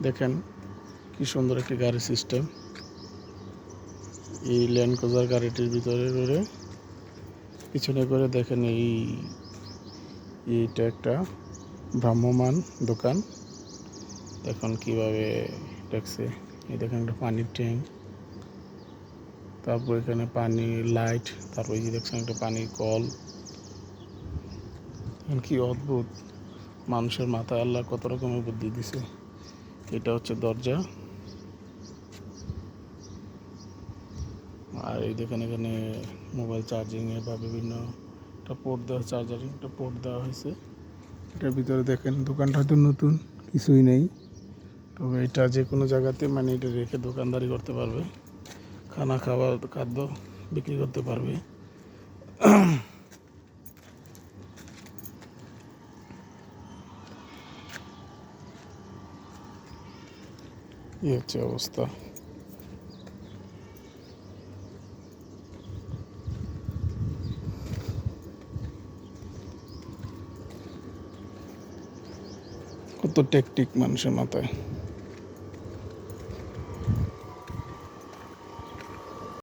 দেখেন কি সুন্দর একটি গাড়ি সিস্টেম। এই ল্যান্ড ক্রুজার গাড়িটির ভিতরে করে পিছনে করে দেখেন এইটা একটা ভ্রাম্যমান দোকান। দেখুন কিভাবে দেখছে। এই দেখেন একটা পানির ট্যাঙ্ক, তারপর এখানে পানি লাইট, তারপর এই যে দেখছেন একটা পানির কল। কি অদ্ভুত, মানুষের মাথায় আল্লাহ কত রকমের বুদ্ধি দিছে। এটা হচ্ছে দরজা। আর এই দেখেন এখানে মোবাইল চার্জিংয়ের বা বিভিন্ন একটা পোর্ট দেওয়া, চার্জারিং একটা পোর্ট দেওয়া হয়েছে। এটার ভিতরে দেখেন দোকানটা হয়তো নতুন, কিছুই নেই, তবে এটা যে কোনো জায়গাতে মানে এটা রেখে দোকানদারি করতে পারবে, খাদ্য বিক্রি করতে পারবে। এই হচ্ছে অবস্থা। কত টেকটিক মানুষের মাথায়।